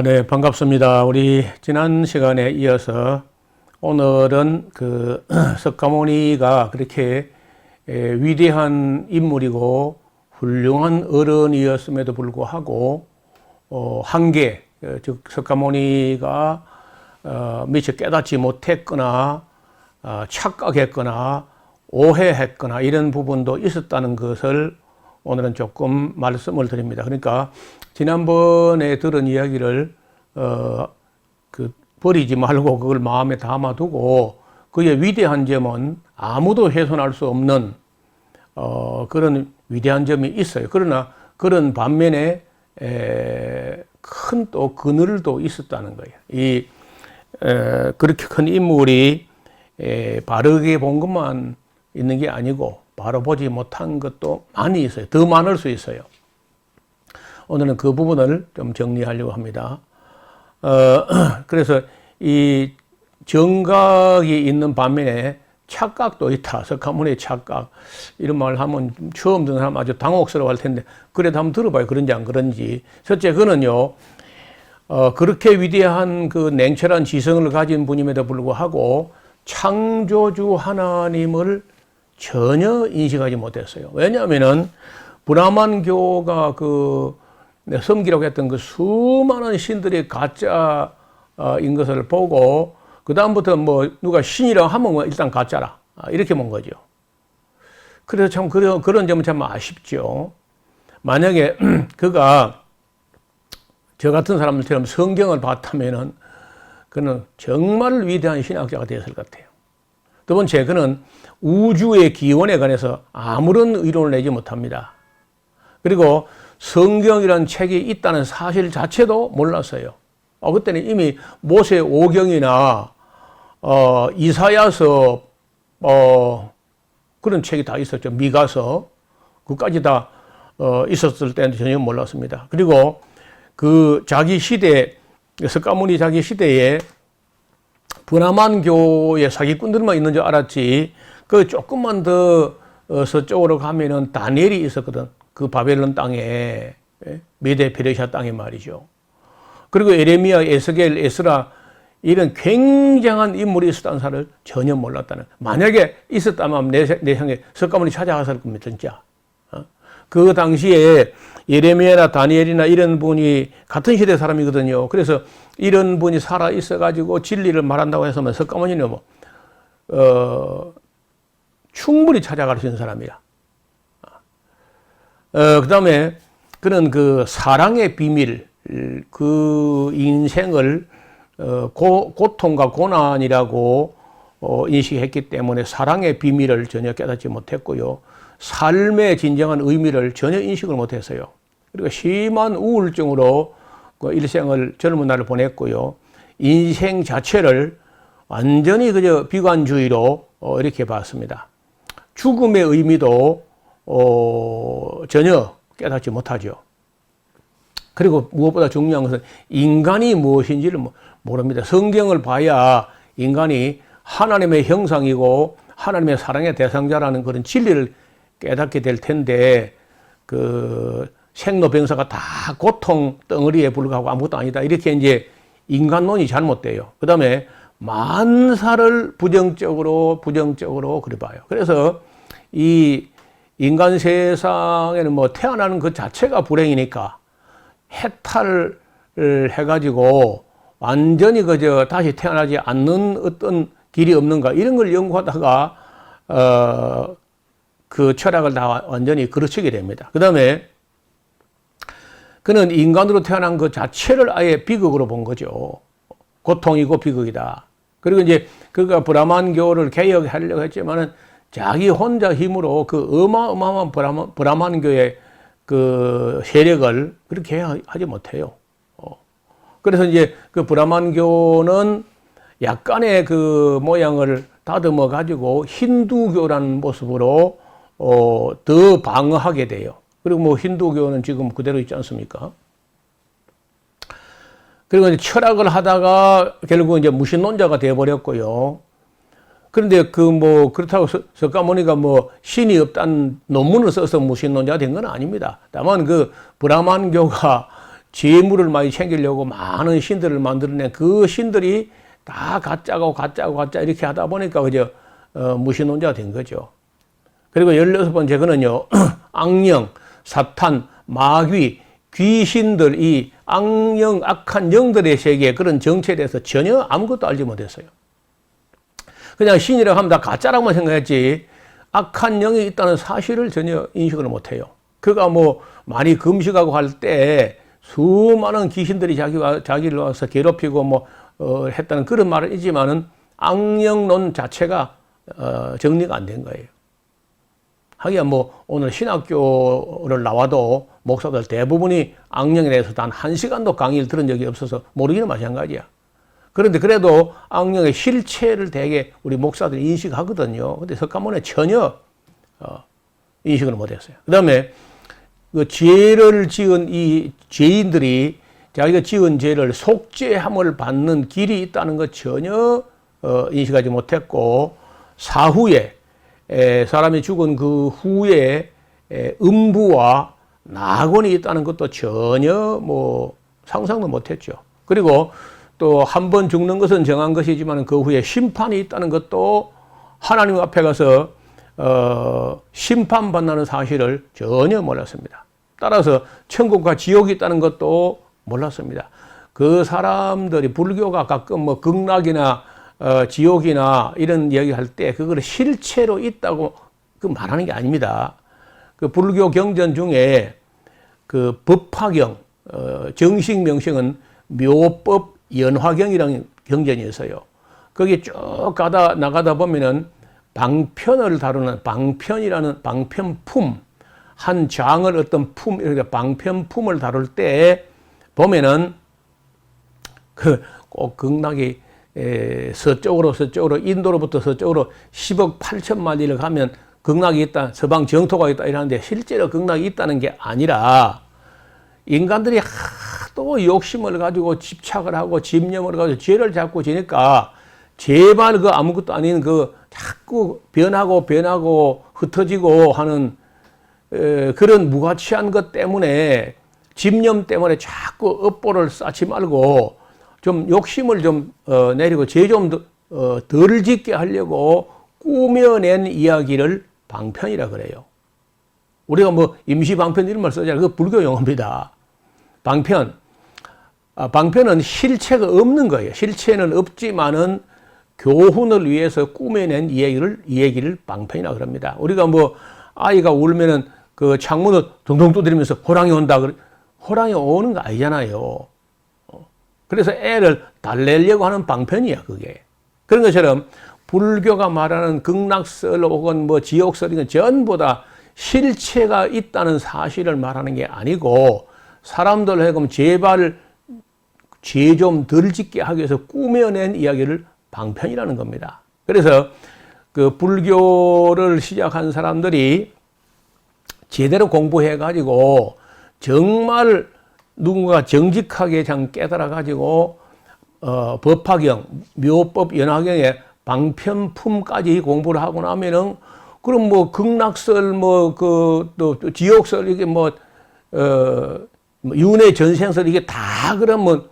네, 반갑습니다. 우리 지난 시간에 이어서 오늘은 석가모니가 그렇게 위대한 인물이고 훌륭한 어른이었음에도 불구하고 한계, 즉 석가모니가 미처 깨닫지 못했거나 착각했거나 오해했거나 이런 부분도 있었다는 것을 오늘은 조금 말씀을 드립니다. 그러니까 지난번에 들은 이야기를 버리지 말고 그걸 마음에 담아두고 그의 위대한 점은 아무도 훼손할 수 없는 그런 위대한 점이 있어요. 그러나 그런 반면에 큰 또 그늘도 있었다는 거예요. 그렇게 큰 인물이 바르게 본 것만 있는 게 아니고 바로 보지 못한 것도 많이 있어요. 더 많을 수 있어요. 오늘은 그 부분을 좀 정리하려고 합니다. 그래서 이 정각이 있는 반면에 착각도 있다. 석가모니의 착각. 이런 말 하면 처음 듣는 사람 아주 당혹스러워 할 텐데, 그래도 한번 들어봐요. 그런지 안 그런지. 첫째, 그는요, 그렇게 위대한 그 냉철한 지성을 가진 분임에도 불구하고 창조주 하나님을 전혀 인식하지 못했어요. 왜냐하면은 브라만교가 섬기라고 했던 그 수많은 신들이 가짜인 것을 보고 그다음부터 누가 신이라고 하면 일단 가짜라. 이렇게 본 거죠. 그래서 참 그런 점은 참 아쉽죠. 만약에 그가 저 같은 사람들처럼 성경을 봤다면은 그는 정말 위대한 신학자가 되었을 것 같아요. 두 번째, 그는 우주의 기원에 관해서 아무런 의론을 내지 못합니다. 그리고 성경이라는 책이 있다는 사실 자체도 몰랐어요. 그때는 이미 모세 오경이나 이사야서 그런 책이 다 있었죠. 미가서 그까지 다 있었을 때는 전혀 몰랐습니다. 그리고 그 자기 시대, 석가모니 자기 시대에 브라만교의 사기꾼들만 있는 줄 알았지, 그 조금만 더 서쪽으로 가면은 다니엘이 있었거든. 그 바벨론 땅에, 메데 페르시아 땅에 말이죠. 그리고 에레미야, 에스겔, 에스라 이런 굉장한 인물이 있었다는 사실을 전혀 몰랐다는. 만약에 있었다면 내 생각에 석가모니 찾아갔을 겁니다, 진짜. 그 당시에 예레미야나 다니엘이나 이런 분이 같은 시대 사람이거든요. 그래서 이런 분이 살아 있어가지고 진리를 말한다고 해서 석가모니는 충분히 찾아갈 수 있는 사람이라. 그 다음에 그는 그 사랑의 비밀, 그 인생을 고통과 고난이라고 인식했기 때문에 사랑의 비밀을 전혀 깨닫지 못했고요. 삶의 진정한 의미를 전혀 인식을 못했어요. 그리고 심한 우울증으로 일생을 젊은 날을 보냈고요. 인생 자체를 완전히 그저 비관주의로 이렇게 봤습니다. 죽음의 의미도 전혀 깨닫지 못하죠. 그리고 무엇보다 중요한 것은 인간이 무엇인지를 모릅니다. 성경을 봐야 인간이 하나님의 형상이고 하나님의 사랑의 대상자라는 그런 진리를 깨닫게 될 텐데, 생로병사가 다 고통 덩어리에 불과하고 아무것도 아니다. 이렇게 이제 인간론이 잘못돼요. 그 다음에 만사를 부정적으로 그래 봐요. 그래서 이 인간 세상에는 태어나는 그 자체가 불행이니까 해탈을 해가지고 완전히 다시 태어나지 않는 어떤 길이 없는가 이런 걸 연구하다가 그 철학을 다 완전히 그르치게 됩니다. 그 다음에 그는 인간으로 태어난 그 자체를 아예 비극으로 본 거죠. 고통이고 비극이다. 그리고 이제 그가 브라만교를 개혁하려고 했지만은 자기 혼자 힘으로 그 어마어마한 브라만교의 그 세력을 그렇게 하지 못해요. 그래서 이제 그 브라만교는 약간의 그 모양을 다듬어 가지고 힌두교라는 모습으로 더 방어하게 돼요. 그리고 힌두교는 지금 그대로 있지 않습니까? 그리고 이제 철학을 하다가 결국 이제 무신론자가 되어버렸고요. 그런데 그렇다고 석가모니가 신이 없다는 논문을 써서 무신론자가 된 건 아닙니다. 다만 그 브라만교가 재물을 많이 챙기려고 많은 신들을 만들어낸 그 신들이 다 가짜고 이렇게 하다 보니까 그저 무신론자가 된 거죠. 그리고 16번째 거는요, 악령, 사탄, 마귀, 귀신들, 이 악령, 악한 영들의 세계 그런 정체에 대해서 전혀 아무것도 알지 못했어요. 그냥 신이라고 하면 다 가짜라고만 생각했지 악한 영이 있다는 사실을 전혀 인식을 못해요. 그가 뭐 많이 금식하고 할 때 수많은 귀신들이 자기를 와서 괴롭히고 했다는 그런 말은 있지만은 악령론 자체가 정리가 안 된 거예요. 하기야 뭐 오늘 신학교를 나와도 목사들 대부분이 악령에 대해서 단 1시간도 강의를 들은 적이 없어서 모르기는 마찬가지야. 그런데 그래도 악령의 실체를 되게 우리 목사들이 인식하거든요. 근데 석가모니 전혀 인식을 못했어요. 그 다음에 그 죄를 지은 이 죄인들이 자기가 지은 죄를 속죄함을 받는 길이 있다는 것 전혀 인식하지 못했고, 사후에 사람이 죽은 그 후에 음부와 낙원이 있다는 것도 전혀 뭐 상상도 못했죠. 그리고 또 한 번 죽는 것은 정한 것이지만 그 후에 심판이 있다는 것도 하나님 앞에 가서 심판받는 사실을 전혀 몰랐습니다. 따라서 천국과 지옥이 있다는 것도 몰랐습니다. 그 사람들이 불교가 가끔 뭐 극락이나 지옥이나 이런 이야기 할 때 그걸 실체로 있다고 그 말하는 게 아닙니다. 그 불교 경전 중에 그 법화경, 정식 명칭은 묘법 연화경이라는 경전이 있어요. 거기 쭉 나가다 보면은 방편을 다루는 방편이라는 방편품, 한 장을 어떤 품, 이렇게 방편품을 다룰 때 보면은 꼭 극락이 서쪽으로 인도로부터 서쪽으로 10억 8천만 리를 가면 극락이 있다, 서방 정토가 있다 이러는데 실제로 극락이 있다는 게 아니라 인간들이 하도 욕심을 가지고 집착을 하고 집념을 가지고 죄를 자꾸 지니까 제발 그 아무것도 아닌 그 자꾸 변하고 흩어지고 하는 그런 무가치한 것 때문에 집념 때문에 자꾸 업보를 쌓지 말고 좀 욕심을 좀 내리고 죄 좀 덜 짓게 하려고 꾸며낸 이야기를 방편이라 그래요. 우리가 뭐 임시방편 이런 말 쓰잖아요. 그거 불교 용어입니다. 방편. 방편은 실체가 없는 거예요. 실체는 없지만은 교훈을 위해서 꾸며낸 이야기를 방편이라 그럽니다. 우리가 뭐 아이가 울면은 그 창문을 둥둥 두드리면서 호랑이 온다. 호랑이 오는 거 아니잖아요. 그래서 애를 달래려고 하는 방편이야, 그게. 그런 것처럼 불교가 말하는 극락설 혹은 뭐 지옥설 이건 전부 다 실체가 있다는 사실을 말하는 게 아니고 사람들 하여금 제발 죄 좀 덜 짓게 하기 위해서 꾸며낸 이야기를 방편이라는 겁니다. 그래서 그 불교를 시작한 사람들이 제대로 공부해가지고 정말 누군가 정직하게 깨달아가지고 법화경, 묘법, 연화경의 방편품까지 공부를 하고 나면은 그럼 뭐 극락설, 또 지옥설 이게 윤회 전생설 이게 다 그러면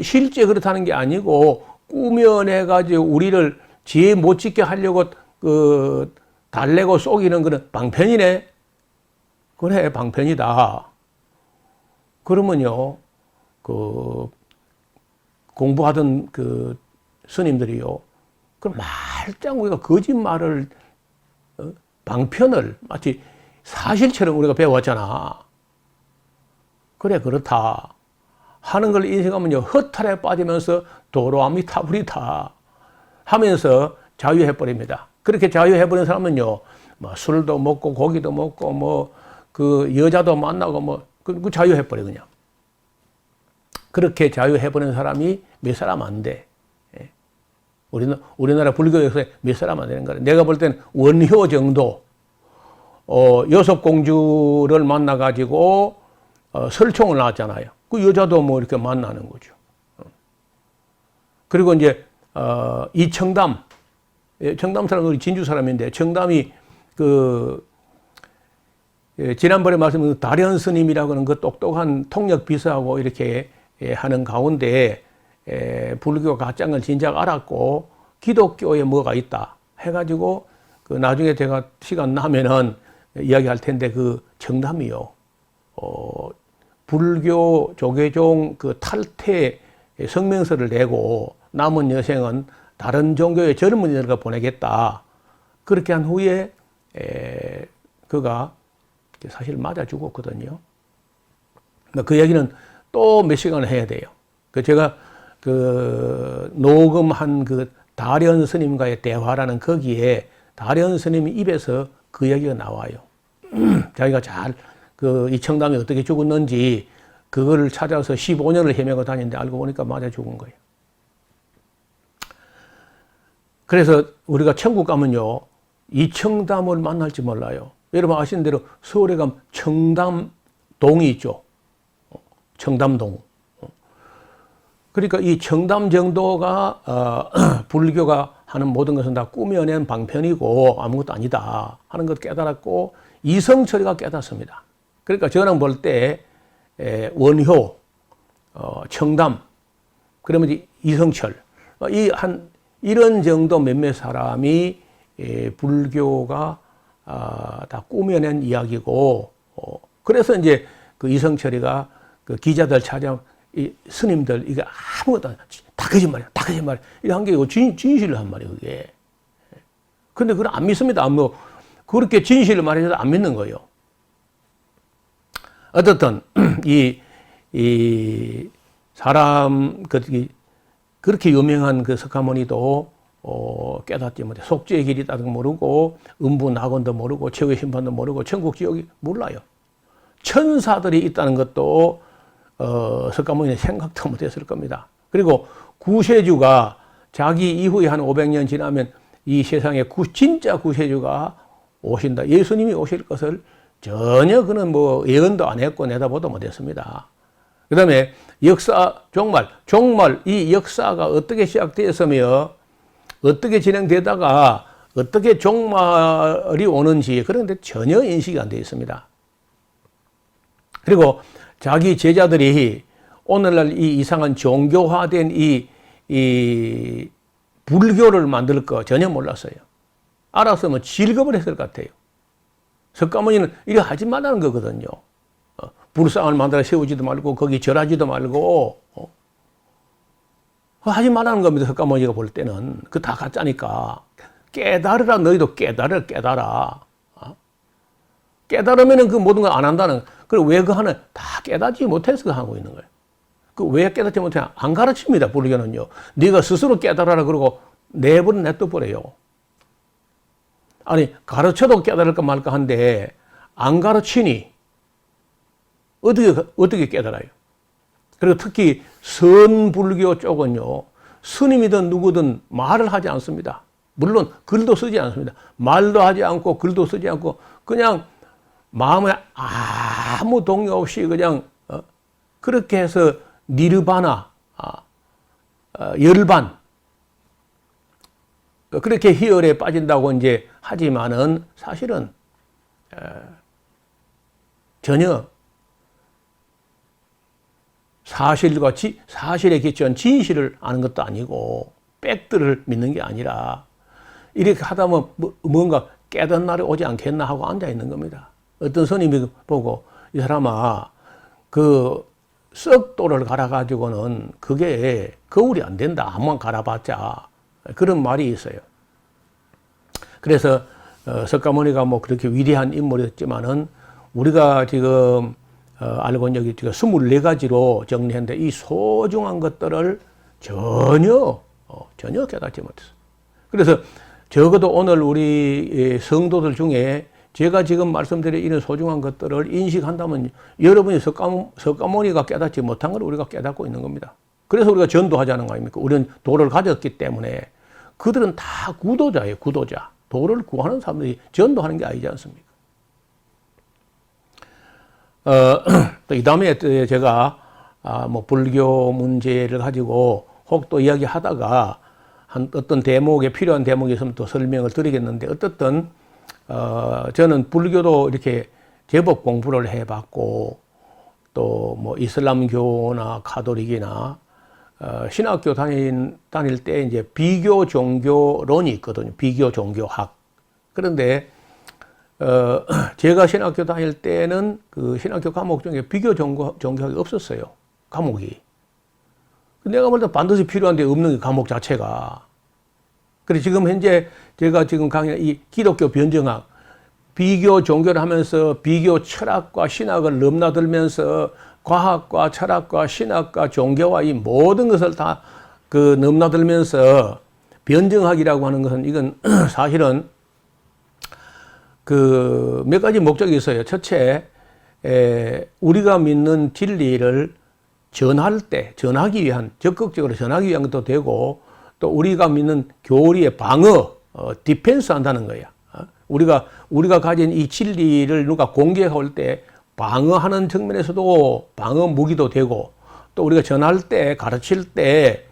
실제 그렇다는 게 아니고 꾸며내가지고 우리를 죄 못 짓게 하려고 달래고 속이는 그런 방편이네. 그래, 방편이다. 그러면요, 공부하던 스님들이요, 그럼 말짱 우리가 거짓말을, 방편을 마치 사실처럼 우리가 배워왔잖아. 그래, 그렇다. 하는 걸 인식하면요, 허탈에 빠지면서 도로아미 타불이다. 하면서 자유해버립니다. 그렇게 자유해버린 사람은요, 술도 먹고 고기도 먹고 여자도 만나고 그 자유해버려, 그냥. 그렇게 자유해버린 사람이 몇 사람 안 돼. 우리나라 불교에서 몇 사람 안 되는 거야. 내가 볼 때는 원효 정도, 여섭공주를 만나가지고, 설총을 낳았잖아요. 그 여자도 이렇게 만나는 거죠. 그리고 이제, 이청담, 청담 사람은 우리 진주 사람인데, 청담이 지난번에 말씀드린 다련 스님이라고 하는 그 똑똑한 통역 비서하고 이렇게 하는 가운데 불교가 가짜인 걸 진작 알았고 기독교에 뭐가 있다 해가지고 그 나중에 제가 시간 나면은 이야기할 텐데 그 정담이요. 불교 조계종 그 탈퇴 성명서를 내고 남은 여생은 다른 종교의 젊은이들과 보내겠다. 그렇게 한 후에 그가 사실 맞아 죽었거든요. 그 얘기는 또 몇 시간을 해야 돼요. 제가 그 녹음한 그 다련 스님과의 대화라는 거기에 다련 스님 입에서 그 얘기가 나와요. 자기가 잘 그 이청담이 어떻게 죽었는지 그거를 찾아서 15년을 헤매고 다니는데 알고 보니까 맞아 죽은 거예요. 그래서 우리가 천국 가면요, 이청담을 만날지 몰라요. 여러분 아시는 대로 서울에 가면 청담동이 있죠. 청담동. 그러니까 이 청담 정도가 불교가 하는 모든 것은 다 꾸며낸 방편이고 아무것도 아니다 하는 것 깨달았고 이성철이가 깨닫습니다. 그러니까 저는 볼 때 원효, 청담, 그러면 이성철 이런 정도 몇몇 사람이 불교가 다 꾸며낸 이야기고 그래서 이제 그 이성철이가 그 기자들 찾아 이 스님들 이게 아무것도 안 다 거짓말이야, 다 거짓말이야. 이런 게 진실을 한 말이에요, 그게. 근데 그걸 안 믿습니다. 뭐 그렇게 진실을 말해줘도 안 믿는 거예요. 어떻든 이 사람 그렇게 유명한 그 석가모니도 깨닫지 못해. 속죄의 길이 있다는 거 모르고 음부낙원도 모르고 최후의 심판도 모르고 천국 지옥이 몰라요. 천사들이 있다는 것도 석가모니는 생각도 못했을 겁니다. 그리고 구세주가 자기 이후에 한 500년 지나면 이 세상에 진짜 구세주가 오신다. 예수님이 오실 것을 전혀 그는 뭐 예언도 안 했고 내다보도 못했습니다. 그 다음에 역사 종말 이 역사가 어떻게 시작되었으며 어떻게 진행되다가 어떻게 종말이 오는지 그런데 전혀 인식이 안 되어 있습니다. 그리고 자기 제자들이 오늘날 이 이상한 종교화된 이 불교를 만들 거 전혀 몰랐어요. 알았으면 질겁을 했을 것 같아요. 석가모니는 이래 하지 말라는 거거든요. 불상을 만들어 세우지도 말고 거기 절하지도 말고 하지 말라는 겁니다. 석가모니가 볼 때는 그 다 가짜니까 깨달으라. 너희도 깨달아. 깨달으면은 그 모든 걸 안 한다는. 그리고 왜 그 하는 다 깨닫지 못해서 하고 있는 거예요. 그 왜 깨닫지 못해? 안 가르칩니다. 불교는요. 네가 스스로 깨달아라 그러고 냅둬버려요. 아니 가르쳐도 깨달을까 말까 한데 안 가르치니 어떻게 깨달아요? 그리고 특히 선불교 쪽은요, 스님이든 누구든 말을 하지 않습니다. 물론 글도 쓰지 않습니다. 말도 하지 않고 글도 쓰지 않고 그냥 마음에 아무 동요 없이 그냥 그렇게 해서 니르바나, 열반 그렇게 희열에 빠진다고 이제 하지만은 사실은 전혀 사실에 기초한 진실을 아는 것도 아니고 팩트를 믿는 게 아니라 이렇게 하다 보면 뭔가 깨닫는 날이 오지 않겠나 하고 앉아 있는 겁니다. 어떤 스님이 보고 이 사람아 그 썩도를 갈아가지고는 그게 거울이 안 된다. 한번 갈아봤자 그런 말이 있어요. 그래서 석가모니가 뭐 그렇게 위대한 인물이었지만은 우리가 지금 알고 있는 여기 지금 24가지로 정리했는데 이 소중한 것들을 전혀 깨닫지 못했어요. 그래서 적어도 오늘 우리 성도들 중에 제가 지금 말씀드린 이런 소중한 것들을 인식한다면 여러분이 석가모니가 깨닫지 못한 걸 우리가 깨닫고 있는 겁니다. 그래서 우리가 전도하자는 거 아닙니까? 우리는 도를 가졌기 때문에 그들은 다 구도자예요. 구도자. 도를 구하는 사람들이 전도하는 게 아니지 않습니까? 또 이 다음에 제가 뭐 불교 문제를 가지고 혹 또 이야기하다가 한 어떤 대목에 필요한 대목이 있으면 또 설명을 드리겠는데 어떻든 저는 불교도 이렇게 제법 공부를 해봤고 또 뭐 이슬람교나 가톨릭이나 신학교 다닐 때 이제 비교 종교론이 있거든요. 비교 종교학. 그런데 제가 신학교 다닐 때는 그 신학교 과목 중에 비교 종교학이 없었어요. 과목이. 내가 볼 때 반드시 필요한데 없는 게 과목 자체가. 그래 지금 현재 제가 지금 강의 이 기독교 변증학 비교 종교를 하면서 비교 철학과 신학을 넘나들면서 과학과 철학과 신학과 종교와 이 모든 것을 다 그 넘나들면서 변증학이라고 하는 것은 이건 사실은 그 몇 가지 목적이 있어요. 첫째, 우리가 믿는 진리를 전하기 위한, 적극적으로 전하기 위한 것도 되고, 또 우리가 믿는 교리의 방어, 디펜스 한다는 거야. 우리가 가진 이 진리를 누가 공격해 올 때 방어하는 측면에서도 방어 무기도 되고, 또 우리가 전할 때, 가르칠 때,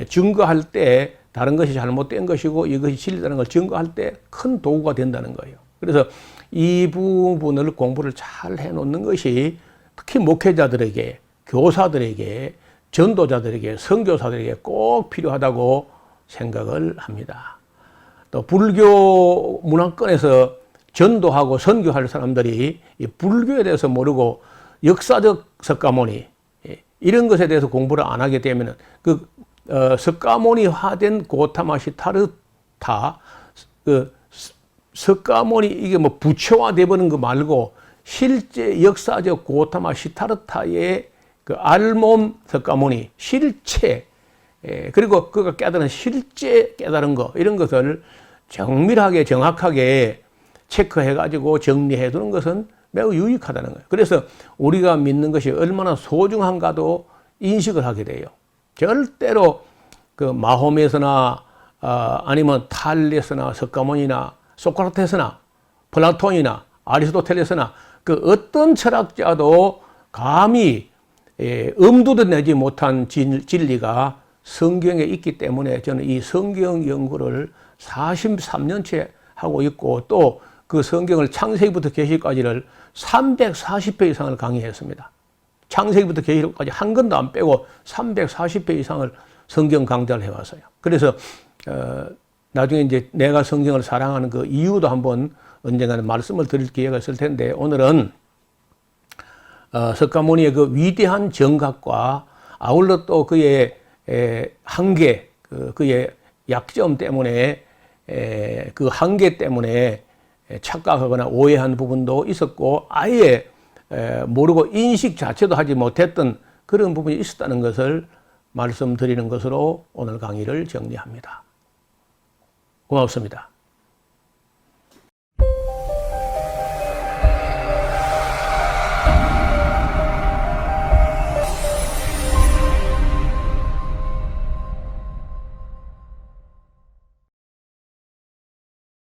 증거할 때 다른 것이 잘못된 것이고 이것이 진리라는 걸 증거할 때 큰 도구가 된다는 거예요. 그래서 이 부분을 공부를 잘 해놓는 것이 특히 목회자들에게, 교사들에게, 전도자들에게, 선교사들에게 꼭 필요하다고 생각을 합니다. 또 불교 문화권에서 전도하고 선교할 사람들이 이 불교에 대해서 모르고 역사적 석가모니 이런 것에 대해서 공부를 안 하게 되면 그 석가모니화된 고타마 시타르타 그 석가모니 이게 뭐 부처화 되버는 거 말고 실제 역사적 고타마 시타르타의 그 알몸 석가모니 실체 그리고 그가 깨달은 실제 깨달은 거 이런 것을 정밀하게 정확하게 체크해 가지고 정리해 두는 것은 매우 유익하다는 거예요. 그래서 우리가 믿는 것이 얼마나 소중한가도 인식을 하게 돼요. 절대로 그 마호메서나 아니면 탈레스나 석가모니나 소크라테스나 플라톤이나 아리스토텔레스나 그 어떤 철학자도 감히 엄두도 내지 못한 진리가 성경에 있기 때문에 저는 이 성경 연구를 43년째 하고 있고 또 그 성경을 창세기부터 계시까지를 340회 이상을 강의했습니다. 창세기부터 계시록까지 한 권도 안 빼고 340회 이상을 성경 강좌를 해왔어요. 그래서 나중에 이제 내가 성경을 사랑하는 그 이유도 한번 언젠가는 말씀을 드릴 기회가 있을 텐데 오늘은 석가모니의 그 위대한 정각과 아울러 또 그의 한계, 그의 약점 때문에 그 한계 때문에 착각하거나 오해한 부분도 있었고 아예 모르고 인식 자체도 하지 못했던 그런 부분이 있었다는 것을 말씀드리는 것으로 오늘 강의를 정리합니다. 고맙습니다.